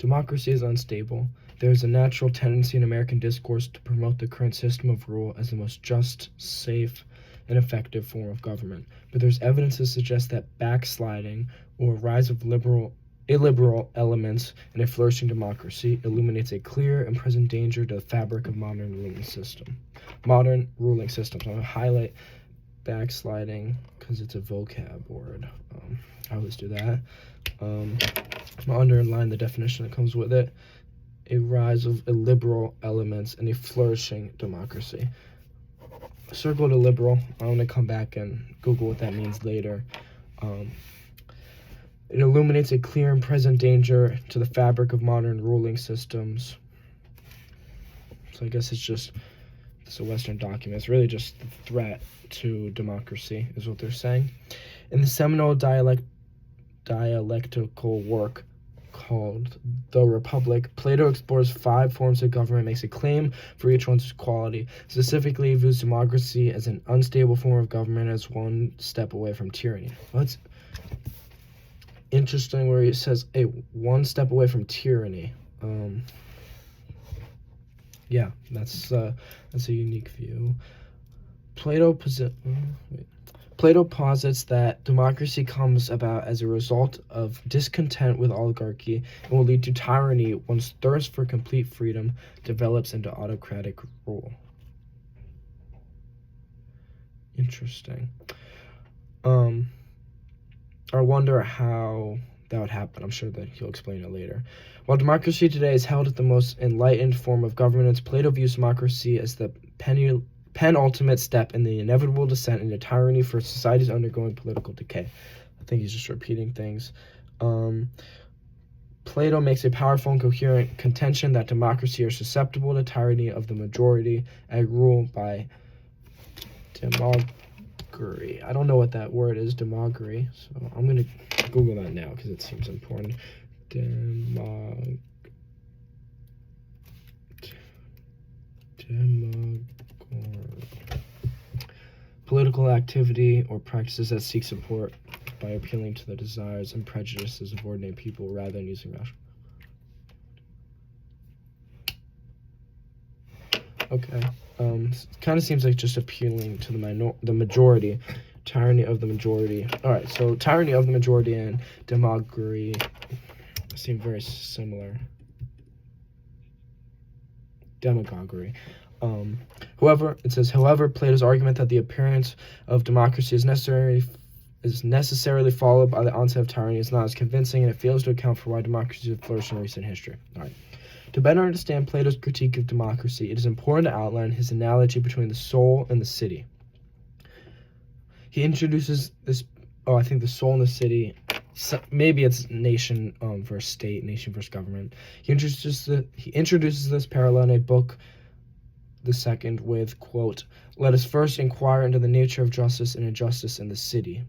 Democracy is unstable. There is a natural tendency in American discourse to promote the current system of rule as the most just, safe, and effective form of government. But there's evidence to suggest that backsliding or rise of illiberal elements in a flourishing democracy illuminates a clear and present danger to the fabric of modern ruling system. Modern ruling systems. I'm going to highlight backsliding because it's a vocab word. I always do that. I'm going to underline the definition that comes with it. A rise of illiberal elements in a flourishing democracy. Circle to liberal. I'm going to come back and Google what that means later. It illuminates a clear and present danger to the fabric of modern ruling systems. So I guess it's a Western document. It's really just the threat to democracy is what they're saying. In the seminal dialectical work called The Republic, Plato explores 5 forms of government, makes a claim for each one's quality. Specifically, views democracy as an unstable form of government as one step away from tyranny. Well, that's interesting where he says, hey, one step away from tyranny. Yeah, that's a unique view. Plato posits that democracy comes about as a result of discontent with oligarchy and will lead to tyranny once thirst for complete freedom develops into autocratic rule. Interesting. I wonder how that would happen. I'm sure that he'll explain it later. While democracy today is held as the most enlightened form of governance, Plato views democracy as the penultimate step in the inevitable descent into tyranny for societies undergoing political decay. I think he's just repeating things. Plato makes a powerful and coherent contention that democracy are susceptible to tyranny of the majority and rule by demagogy. I don't know what that word is, demagogy, so I'm going to Google that now because it seems important. Political activity or practices that seek support by appealing to the desires and prejudices of ordinary people rather than using rational. Okay. Kind of seems like just appealing to the majority. Tyranny of the majority. Alright, so tyranny of the majority and demagogy seem very similar. Demagogy. However, Plato's argument that the appearance of democracy is necessarily followed by the onset of tyranny is not as convincing, and it fails to account for why democracy has flourished in recent history. Alright. To better understand Plato's critique of democracy, it is important to outline his analogy between the soul and the city. He introduces this, I think the soul and the city, maybe it's nation versus state, nation versus government. He introduces this parallel in a book, the second, with, quote, "Let us first inquire into the nature of justice and injustice in the city."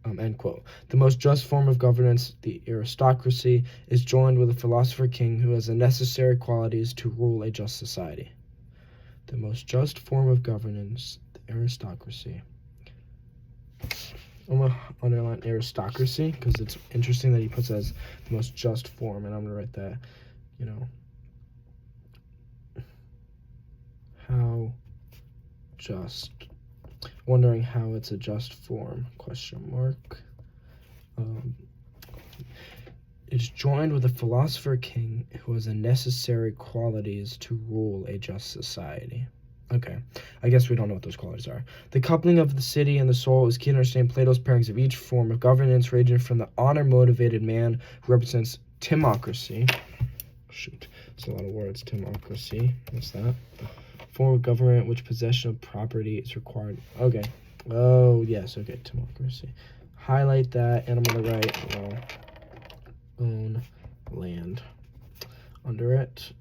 End quote. The most just form of governance, the aristocracy, is joined with a philosopher king who has the necessary qualities to rule a just society. The most just form of governance, the aristocracy. I'm going to underline aristocracy because it's interesting that he puts it as the most just form, and I'm going to write that, how just. Wondering how it's a just form, question mark. It's joined with a philosopher king who has the necessary qualities to rule a just society. Okay, I guess we don't know what those qualities are. The coupling of the city and the soul is key to understand Plato's pairings of each form of governance, ranging from the honor-motivated man who represents timocracy. Shoot, it's a lot of words, timocracy. What's that? Form of government which possession of property is required. Okay. Oh, yes. Okay. Democracy. Highlight that, and I'm going to write own land under it.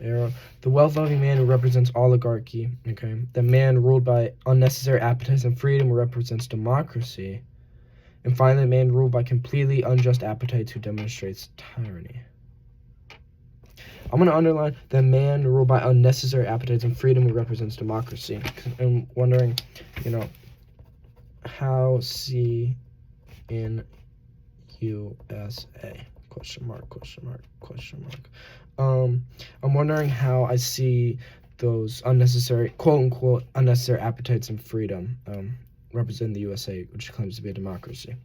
Arrow. The wealth-loving man who represents oligarchy. Okay. The man ruled by unnecessary appetites and freedom who represents democracy. And finally, the man ruled by completely unjust appetites who demonstrates tyranny. I'm going to underline the man ruled by unnecessary appetites and freedom who represents democracy. I'm wondering, how see in USA? Question mark, question mark, question mark. I'm wondering how I see those unnecessary, quote-unquote, unnecessary appetites and freedom represent the USA, which claims to be a democracy.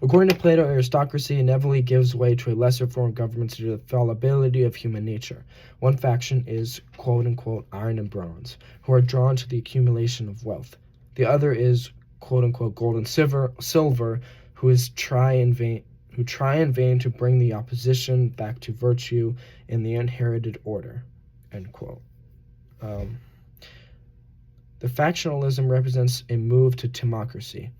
According to Plato, aristocracy inevitably gives way to a lesser form of government due to the fallibility of human nature. One faction is, quote-unquote, iron and bronze, who are drawn to the accumulation of wealth. The other is, quote-unquote, gold and silver, who try in vain to bring the opposition back to virtue in the inherited order, end quote. The factionalism represents a move to timocracy,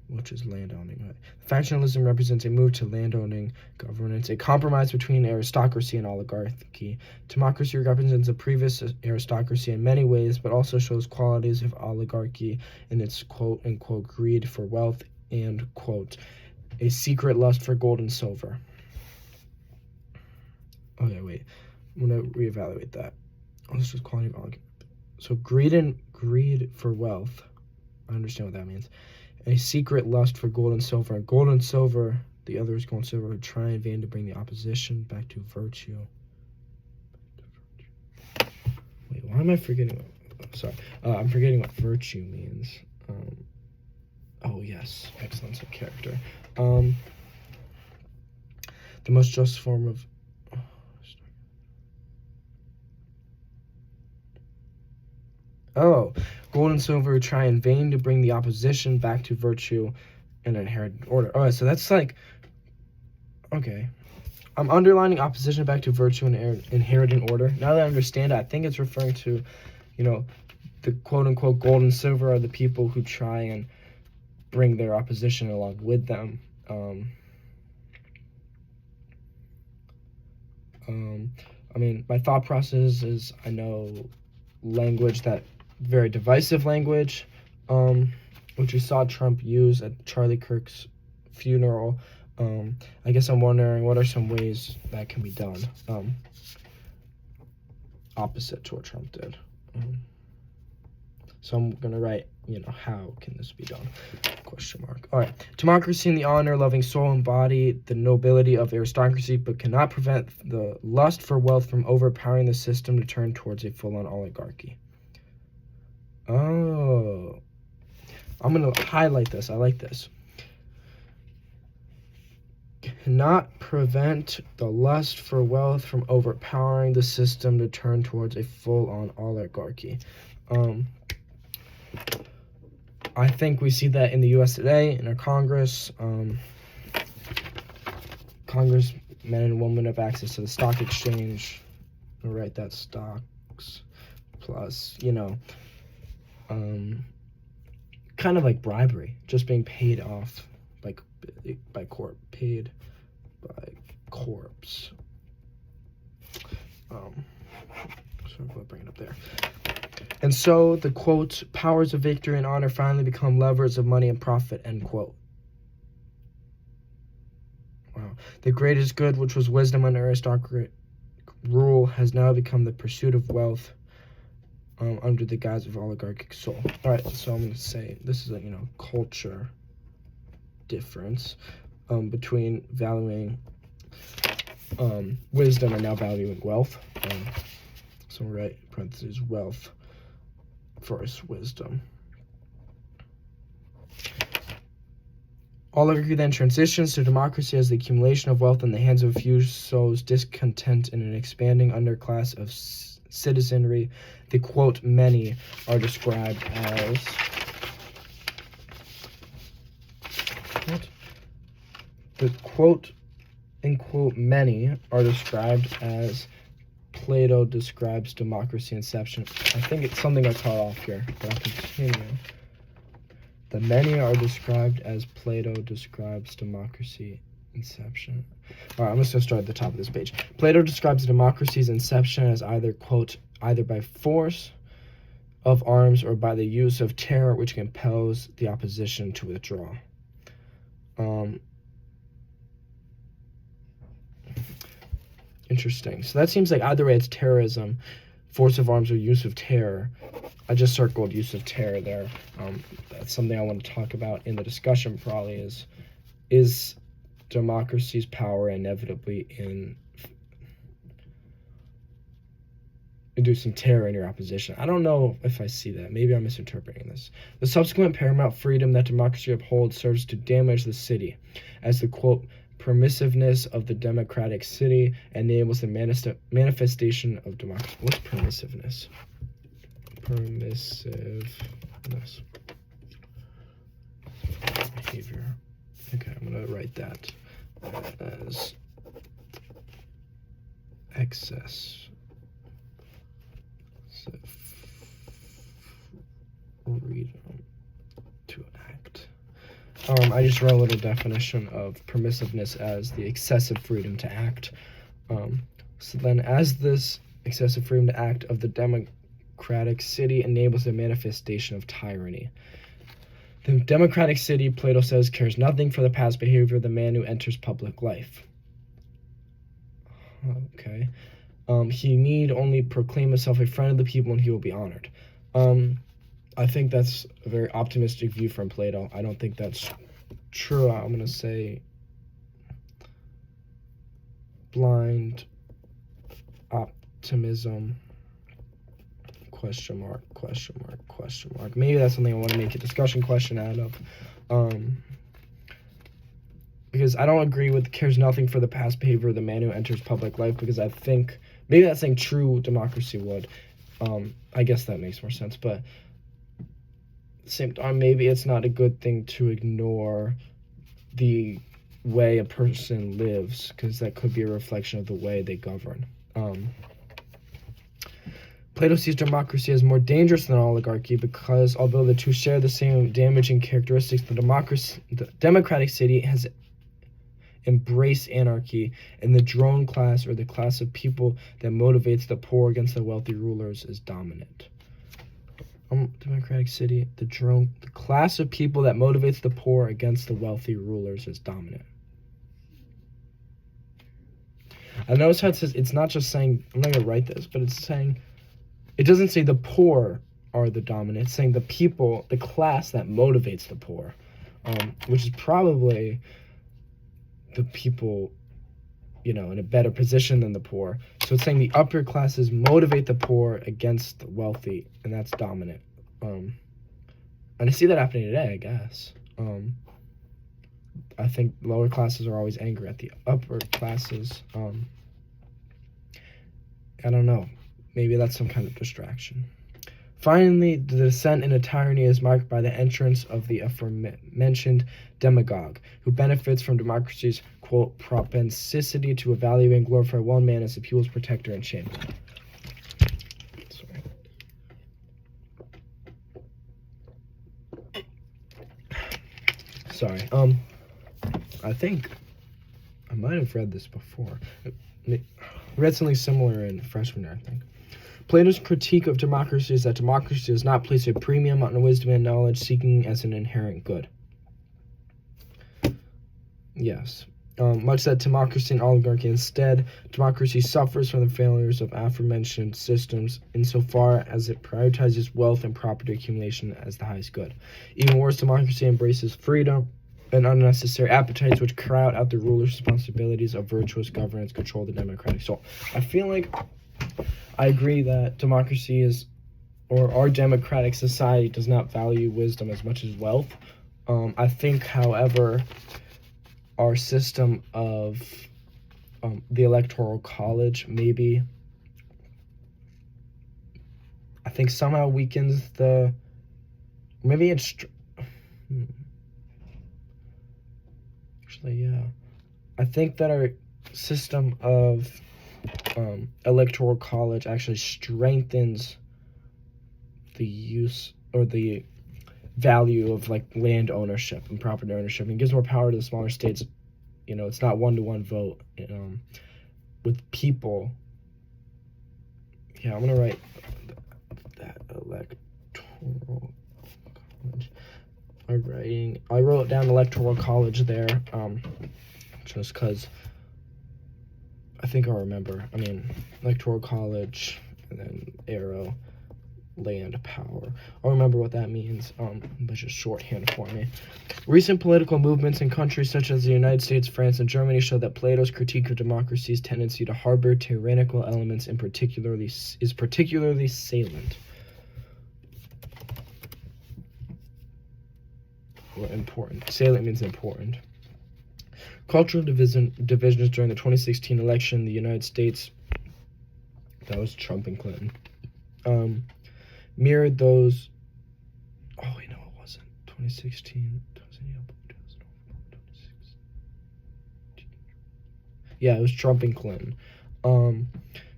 which is landowning. Right? Factionalism represents a move to landowning governance, a compromise between aristocracy and oligarchy. Timocracy represents a previous aristocracy in many ways, but also shows qualities of oligarchy in its quote-unquote greed for wealth and, quote, a secret lust for gold and silver. Okay, wait. I'm going to reevaluate that. Let's just quality of oligarchy. So greed for wealth. I understand what that means. A secret lust for gold and silver. And gold and silver, the other is gold and silver, who try in vain to bring the opposition back to virtue. Wait, why am I forgetting? I'm forgetting what virtue means. Oh, yes. Excellence of character. The most just form of... gold and silver try in vain to bring the opposition back to virtue and inherited order. Alright, so that's like... Okay. I'm underlining opposition back to virtue and inherited order. Now that I understand it, I think it's referring to, the quote-unquote gold and silver are the people who try and bring their opposition along with them. My thought process is I know language that very divisive language, which we saw Trump use at Charlie Kirk's funeral. I guess I'm wondering what are some ways that can be done opposite to what Trump did. So I'm going to write, how can this be done? Question mark. All right. Democracy in the honor-loving soul embody the nobility of aristocracy, but cannot prevent the lust for wealth from overpowering the system to turn towards a full-on oligarchy. Oh. I'm going to highlight this. I like this. Cannot prevent the lust for wealth from overpowering the system to turn towards a full-on oligarchy. I think we see that in the U.S. today, in our Congress. Congressmen and women have access to the stock exchange. I'll write that stocks plus, kind of like bribery, just being paid off by paid by corpse. So I'll bring it up there. And so the, quote, powers of victory and honor finally become levers of money and profit, end quote. Wow. The greatest good, which was wisdom under aristocratic rule, has now become the pursuit of wealth under the guise of oligarchic soul. All right, so I'm going to say this is a, culture difference between valuing wisdom and now valuing wealth. So we'll write parentheses wealth versus wisdom. Oligarchy then transitions to democracy as the accumulation of wealth in the hands of a few sows discontent in an expanding underclass of citizenry. The, quote, many are described as... What? The, quote, unquote, many are described as Plato describes democracy inception. I think it's something I cut off here, but I'll continue. The many are described as Plato describes democracy inception. All right, I'm just going to start at the top of this page. Plato describes democracy's inception as either, quote, either by force of arms or by the use of terror which compels the opposition to withdraw. Interesting. So that seems like either way it's terrorism, force of arms, or use of terror. I just circled use of terror there. That's something I want to talk about in the discussion probably is democracy's power inevitably in inducing terror in your opposition. I don't know if I see that. Maybe I'm misinterpreting this. The subsequent paramount freedom that democracy upholds serves to damage the city, as the, quote, permissiveness of the democratic city enables the manifestation of democracy. What's permissiveness? Permissiveness. Behavior. Okay, I'm going to write that as excess. Freedom to act. I just wrote a little definition of permissiveness as the excessive freedom to act. So then, as this excessive freedom to act of the democratic city enables the manifestation of tyranny. The democratic city, Plato says, cares nothing for the past behavior of the man who enters public life. Okay. He need only proclaim himself a friend of the people and he will be honored. I think that's a very optimistic view from Plato. I don't think that's true. I'm going to say blind optimism, question mark, question mark, question mark. Maybe that's something I want to make a discussion question out of. Because I don't agree with cares nothing for the past behavior of the man who enters public life, because I think maybe that's saying true democracy would. I guess that makes more sense, but at the same time, maybe it's not a good thing to ignore the way a person lives, because that could be a reflection of the way they govern. Plato sees democracy as more dangerous than oligarchy because although the two share the same damaging characteristics, the democratic city has embraced anarchy, and the drone class, or the class of people that motivates the poor against the wealthy rulers, is dominant. Democratic city, the class of people that motivates the poor against the wealthy rulers is dominant. I notice how it says, it's not just saying, I'm not going to write this, but it's saying, it doesn't say the poor are the dominant. It's saying the people, the class that motivates the poor, which is probably the people, in a better position than the poor. So it's saying the upper classes motivate the poor against the wealthy, and that's dominant. And I see that happening today, I guess. I think lower classes are always angry at the upper classes. I don't know. Maybe that's some kind of distraction. Finally, the descent into tyranny is marked by the entrance of the aforementioned demagogue, who benefits from democracy's, quote, propensity to evaluate and glorify one man as the people's protector and champion. Sorry. I think I might have read this before. I read something similar in freshman year, I think. Plato's critique of democracy is that democracy does not place a premium on wisdom and knowledge, seeking as an inherent good. Yes. Much that democracy and oligarchy. Instead, democracy suffers from the failures of aforementioned systems insofar as it prioritizes wealth and property accumulation as the highest good. Even worse, democracy embraces freedom and unnecessary appetites which crowd out the ruler's responsibilities of virtuous governance, control the democratic soul. I feel like I agree that democracy is, or our democratic society does not value wisdom as much as wealth. I think, however, our system of the Electoral College I think somehow weakens actually, yeah. I think that our system of Electoral College actually strengthens the use or the value of land ownership and property ownership, and gives more power to the smaller states. It's not 1-to-1 vote with people. Yeah, I'm gonna write that Electoral College. I wrote down Electoral College there, just because I think I'll remember. Electoral College, and then arrow, land power. I'll remember what that means, but just shorthand for me. Recent political movements in countries such as the United States, France, and Germany show that Plato's critique of democracy's tendency to harbor tyrannical elements is particularly salient. Or important. Salient means important. Cultural divisions during the 2016 election in the United States, that was Trump and Clinton, mirrored those. Oh wait, no, it wasn't. 2016. Yeah, it was Trump and Clinton.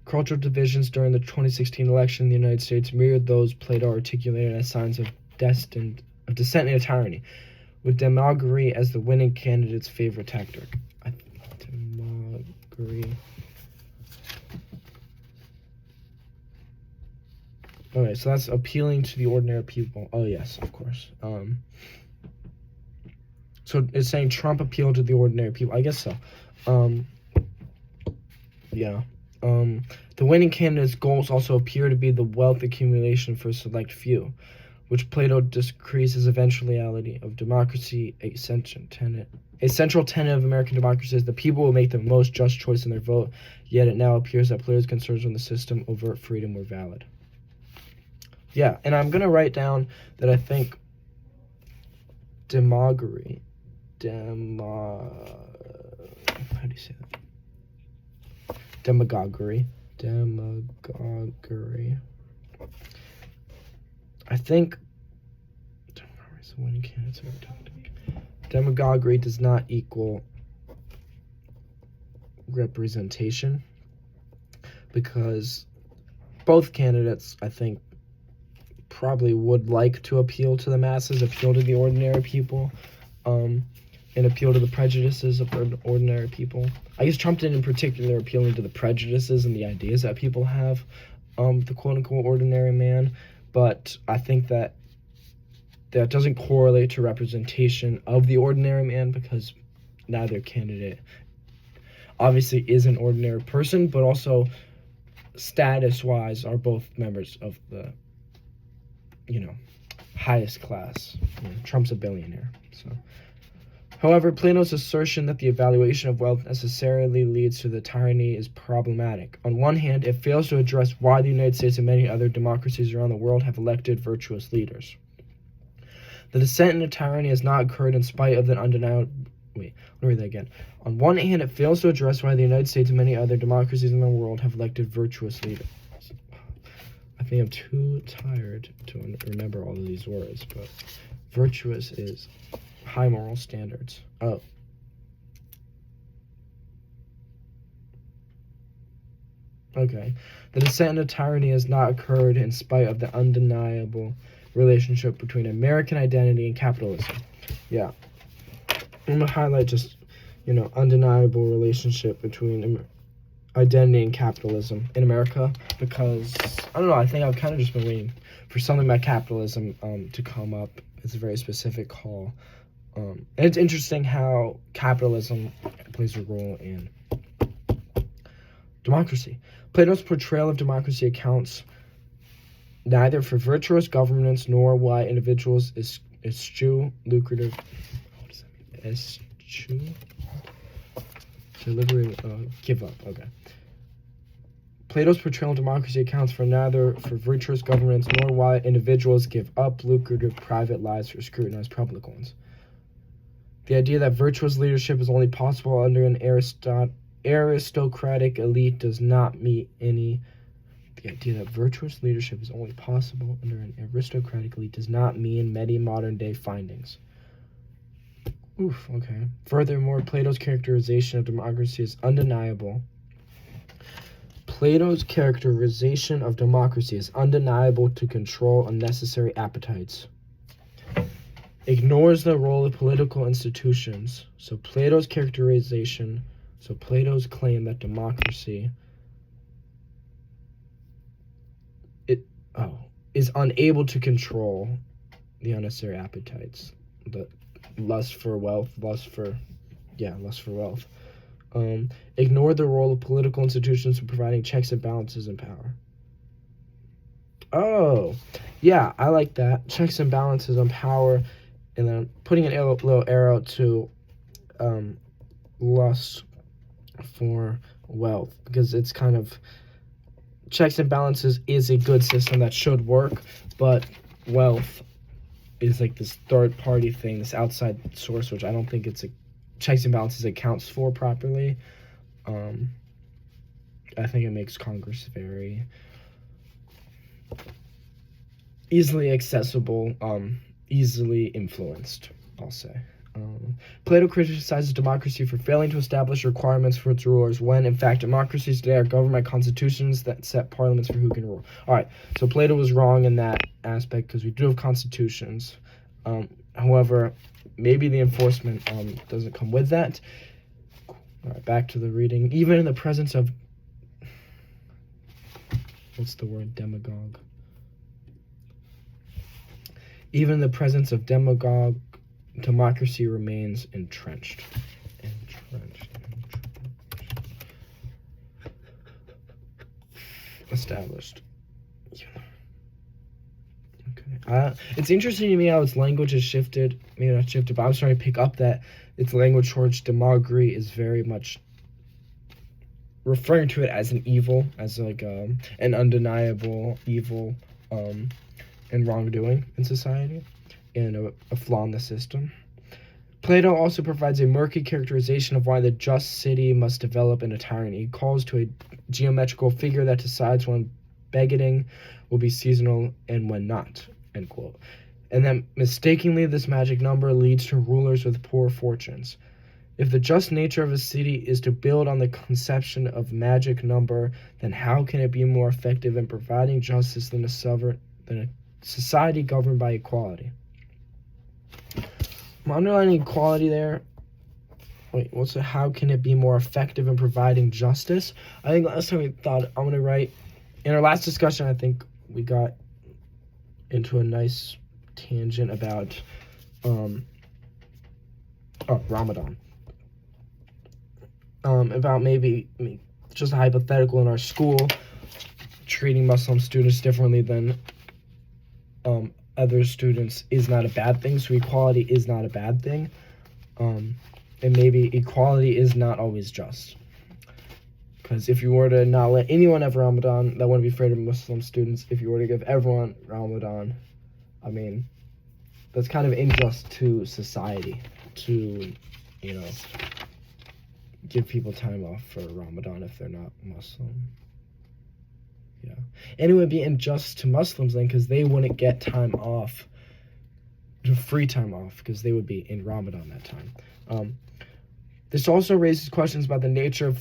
Cultural divisions during the 2016 election in the United States mirrored those Plato articulated as signs of descent into tyranny, with demagoguery as the winning candidate's favorite tactic. Demagoguery. Okay, so that's appealing to the ordinary people. Oh, yes, of course. So it's saying Trump appealed to the ordinary people. I guess so. Yeah. The winning candidate's goals also appear to be the wealth accumulation for a select few, which Plato decrees as eventuality of democracy. A central tenet of American democracy is the people will make the most just choice in their vote, yet it now appears that Plato's concerns on the system overt freedom were valid. Yeah, and I'm going to write down that I think demagoguery, how do you say that? Demagoguery. I think demagoguery does not equal representation, because both candidates, I think, probably would like to appeal to the masses, appeal to the ordinary people, and appeal to the prejudices of ordinary people. I guess Trump didn't in particular appealing to the prejudices and the ideas that people have, the quote-unquote ordinary man, but I think that doesn't correlate to representation of the ordinary man, because neither candidate obviously is an ordinary person, but also status-wise are both members of the highest class. Trump's a billionaire. So, however, Plato's assertion that the evaluation of wealth necessarily leads to the tyranny is problematic. On one hand, it fails to address why the United States and many other democracies around the world have elected virtuous leaders. The descent into tyranny has not occurred in spite of the undeniable. Wait, let me read that again. On one hand, it fails to address why the United States and many other democracies in the world have elected virtuous leaders. I think I'm too tired to remember all of these words, but virtuous is high moral standards. Oh. Okay. The descent into tyranny has not occurred in spite of the undeniable relationship between American identity and capitalism. Yeah. I'm going to highlight just, undeniable relationship between identity and capitalism in America, because I don't know, I think I've kind of just been waiting for something about capitalism to come up. It's a very specific call, and it's interesting how capitalism plays a role in democracy. Plato's portrayal of democracy accounts neither for virtuous governance nor why individuals eschew lucrative. What does that mean? Eschew. Give up. Okay. Plato's portrayal of democracy accounts for neither for virtuous governance nor why individuals give up lucrative private lives for scrutinized public ones. The idea that virtuous leadership is only possible under an aristocratic elite does not meet any. The idea that virtuous leadership is only possible under an aristocratic elite does not mean many modern-day findings. Oof, okay. Furthermore, Plato's characterization of democracy is undeniable. Plato's characterization of democracy is undeniable to control unnecessary appetites. Ignores the role of political institutions. So Plato's claim that democracy is unable to control the unnecessary appetites. The lust for wealth. Ignore the role of political institutions in providing checks and balances in power. Oh, yeah, I like that. Checks and balances on power, and then putting an little arrow to lust for wealth, because it's kind of checks and balances is a good system that should work, but wealth is like this third party thing, this outside source, which I don't think it's a checks and balances accounts for properly. I think it makes Congress very easily accessible, easily influenced, I'll say. Plato criticizes democracy for failing to establish requirements for its rulers when, in fact, democracies today are governed by constitutions that set parliaments for who can rule. All right, so Plato was wrong in that aspect because we do have constitutions. However, maybe the enforcement doesn't come with that. All right, back to the reading. Even in the presence of... What's the word? Demagogue. Even in the presence of demagogue, democracy remains entrenched. Established. Okay. It's interesting to me how its language has shifted. Maybe not shifted, but I'm starting to pick up that its language towards demagoguery is very much referring to it as an evil, as like an undeniable evil and wrongdoing in society, and a flaw in the system. Plato also provides a murky characterization of why the just city must develop into tyranny. He calls to a geometrical figure that decides when begetting will be seasonal and when not, end quote. And then mistakenly this magic number leads to rulers with poor fortunes. If the just nature of a city is to build on the conception of magic number, then how can it be more effective in providing justice than a society governed by equality? I'm underlining equality there. Wait, how can it be more effective in providing justice? I think last time we thought I'm going to write, in our last discussion, I think we got into a nice tangent about Ramadan. About maybe just a hypothetical in our school treating Muslim students differently than other students is not a bad thing. So equality is not a bad thing. And maybe equality is not always just. Because if you were to not let anyone have Ramadan, that wouldn't be fair to Muslim students. If you were to give everyone Ramadan, I mean, that's kind of unjust to society to, give people time off for Ramadan if they're not Muslim. Yeah. And it would be unjust to Muslims then because they wouldn't get time off, free time off, because they would be in Ramadan that time. This also raises questions about the nature of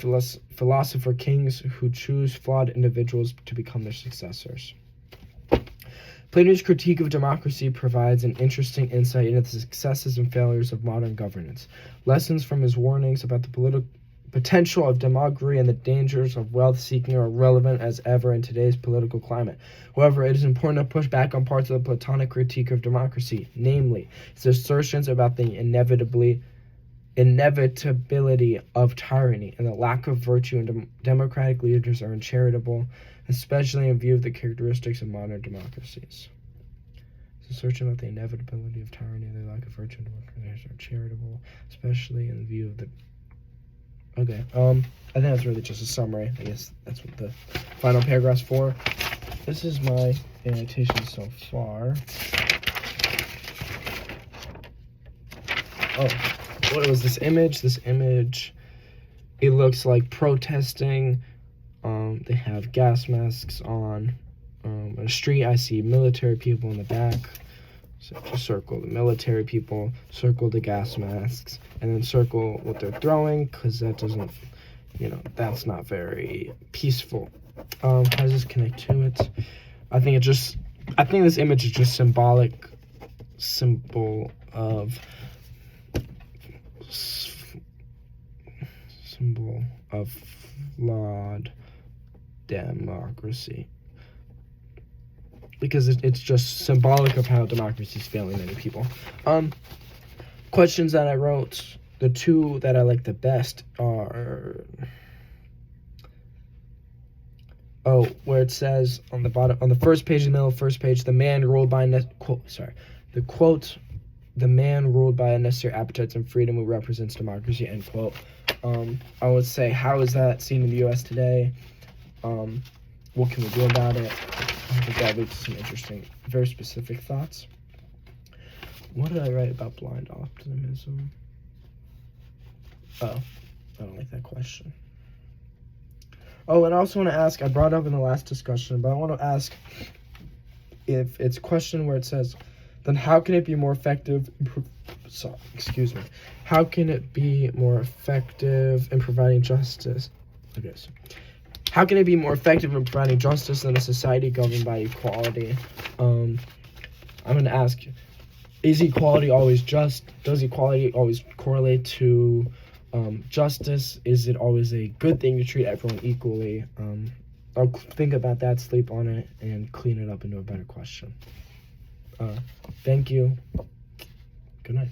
philosopher kings who choose flawed individuals to become their successors. Plato's critique of democracy provides an interesting insight into the successes and failures of modern governance. Lessons from his warnings about the political potential of demagoguery and the dangers of wealth-seeking are relevant as ever in today's political climate. However, it is important to push back on parts of the Platonic critique of democracy, namely, its assertions about the inevitability of tyranny and the lack of virtue in democratic leaders are uncharitable, especially in view of the characteristics of modern democracies. Its assertion about the inevitability of tyranny and the lack of virtue in democratic leaders are charitable, especially in view of the... Okay, I think that's really just a summary. I guess that's what the final paragraph's for. This is my annotation so far. Oh, what was this image? This image, it looks like protesting. They have gas masks on. On the street, I see military people in the back. So just circle the military people, circle the gas masks, and then circle what they're throwing, because that doesn't, that's not very peaceful. How does this connect to it? I think this image is just symbol of flawed democracy. Because it's just symbolic of how democracy is failing many people. Questions that I wrote, the two that I like the best are... Oh, where it says on the bottom, on the first page, in the middle of the first page, the man ruled by the quote, the man ruled by unnecessary appetites and freedom who represents democracy, end quote. I would say, how is that seen in the U.S. today? What can we do about it? I think that leads to some interesting, very specific thoughts. What did I write about blind optimism? Oh, I don't like that question. Oh, and I also want to ask, I brought up in the last discussion, but I want to ask if it's a question where it says, then how can it be more effective, how can it be more effective in providing justice? Okay, so how can it be more effective in providing justice than a society governed by equality? I'm going to ask, is equality always just? Does equality always correlate to justice? Is it always a good thing to treat everyone equally? I'll think about that, sleep on it, and clean it up into a better question. Thank you. Good night.